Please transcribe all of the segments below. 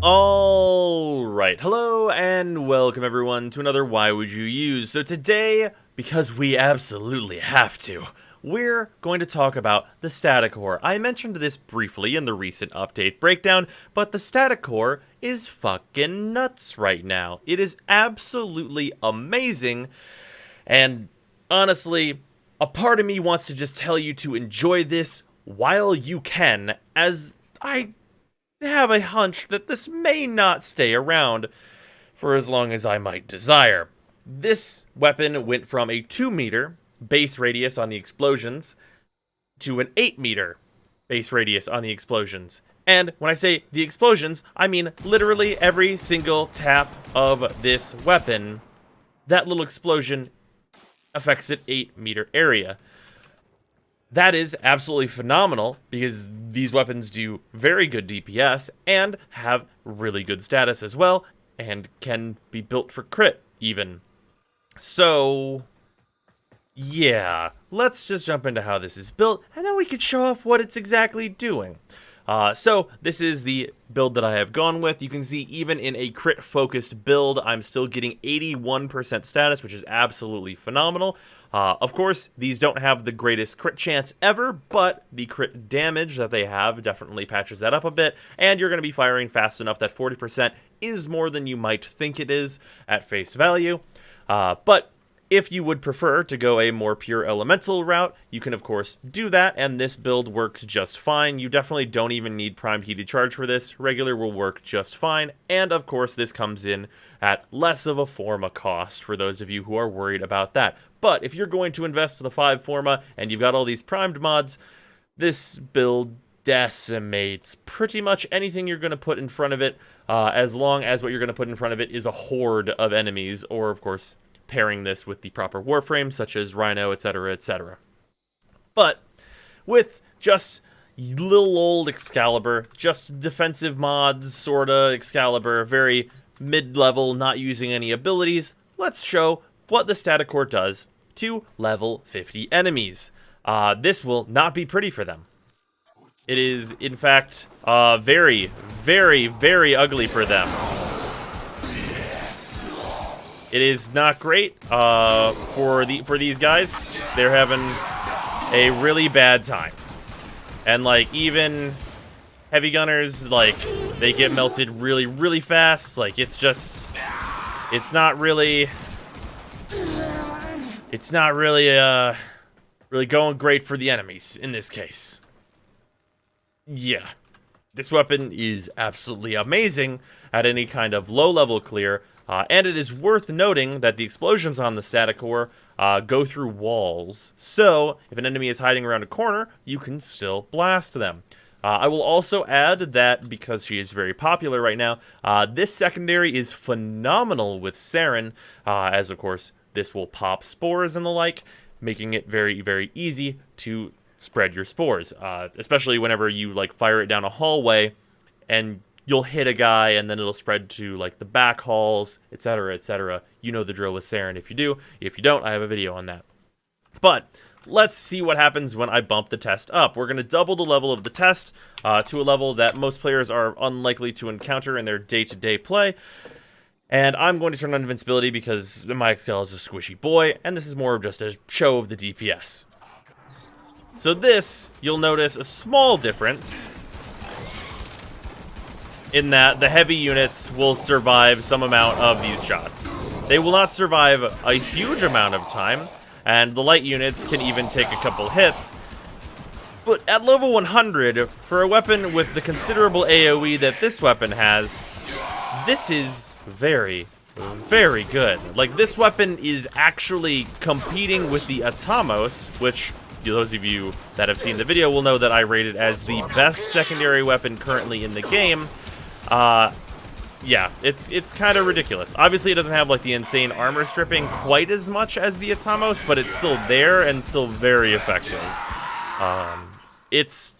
Alright, hello and welcome everyone to another Why Would You Use. So today, because we absolutely have to, we're going to talk about the Staticor. I mentioned this briefly in the recent update breakdown, but the Staticor is fucking nuts right now. It is absolutely amazing, and honestly, a part of me wants to just tell you to enjoy this while you can, as I have a hunch that this may not stay around for as long as I might desire. This weapon went from a 2-meter base radius on the explosions to an 8-meter base radius on the explosions. And when I say the explosions, I mean literally every single tap of this weapon. That little explosion affects an 8-meter area. That is absolutely phenomenal because these weapons do very good DPS and have really good status as well and can be built for crit even. So, yeah, let's just jump into how this is built and then we can show off what it's exactly doing. So this is the build that I have gone with. You can see even in a crit focused build, I'm still getting 81% status, which is absolutely phenomenal. Of course, these don't have the greatest crit chance ever, but the crit damage that they have definitely patches that up a bit, and you're going to be firing fast enough that 40% is more than you might think it is at face value. But if you would prefer to go a more pure elemental route, you can of course do that, and this build works just fine. You definitely don't even need primed heated charge for this. Regular will work just fine, and of course this comes in at less of a Forma cost for those of you who are worried about that. But if you're going to invest the 5 Forma and you've got all these primed mods, this build decimates pretty much anything you're going to put in front of it, as long as what you're going to put in front of it is a horde of enemies, or of course pairing this with the proper Warframe, such as Rhino, etc., etc. But with just little old Excalibur, just defensive mods, sorta Excalibur, very mid-level, not using any abilities, let's show what the Staticor does to level 50 enemies. This will not be pretty for them. It is, in fact, very, very, very ugly for them. It is not great for these guys. They're having a really bad time. And like even heavy gunners, like they get melted really, really fast. Like it's not really really going great for the enemies in this case. Yeah. This weapon is absolutely amazing at any kind of low-level clear, and it is worth noting that the explosions on the Staticor go through walls, so if an enemy is hiding around a corner, you can still blast them. I will also add that, because she is very popular right now, this secondary is phenomenal with Saren, as of course this will pop spores and the like, making it very, very easy to spread your spores, especially whenever you like fire it down a hallway and you'll hit a guy and then it'll spread to like the back halls, etc., etc. You know the drill with Saren if you do. If you don't, I have a video on that. But let's see what happens when I bump the test up. We're going to double the level of the test to a level that most players are unlikely to encounter in their day-to-day play. And I'm going to turn on invincibility because my Excel is a squishy boy, and this is more of just a show of the DPS. So this, you'll notice a small difference in that the heavy units will survive some amount of these shots. They will not survive a huge amount of time, and the light units can even take a couple hits. But at level 100, for a weapon with the considerable AoE that this weapon has, this is very, very good. Like, this weapon is actually competing with the Atamos, which those of you that have seen the video will know that I rate it as the best secondary weapon currently in the game. Yeah, it's kind of ridiculous. Obviously, it doesn't have like the insane armor stripping quite as much as the Atamos, but it's still there and still very effective. It's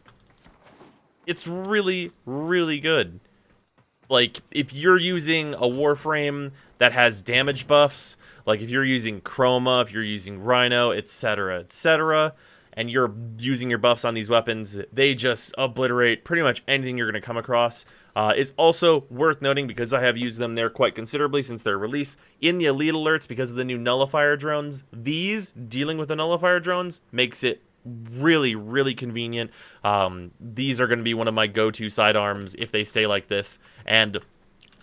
really, really good. Like, if you're using a Warframe that has damage buffs, like if you're using Chroma, if you're using Rhino, etc., etc., and you're using your buffs on these weapons, they just obliterate pretty much anything you're going to come across. It's also worth noting, because I have used them there quite considerably since their release, in the elite alerts, because of the new nullifier drones, these, dealing with the nullifier drones, makes it really, really convenient. These are going to be one of my go-to sidearms if they stay like this. And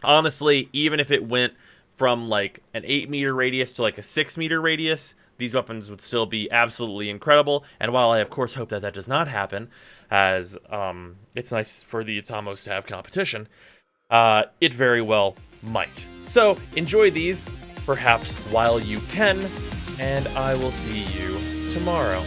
honestly, even if it went from like an 8-meter radius to like a 6-meter radius, these weapons would still be absolutely incredible. And while I of course hope that that does not happen, as it's nice for the Itamos to have competition, it very well might. So enjoy these, perhaps while you can, and I will see you tomorrow.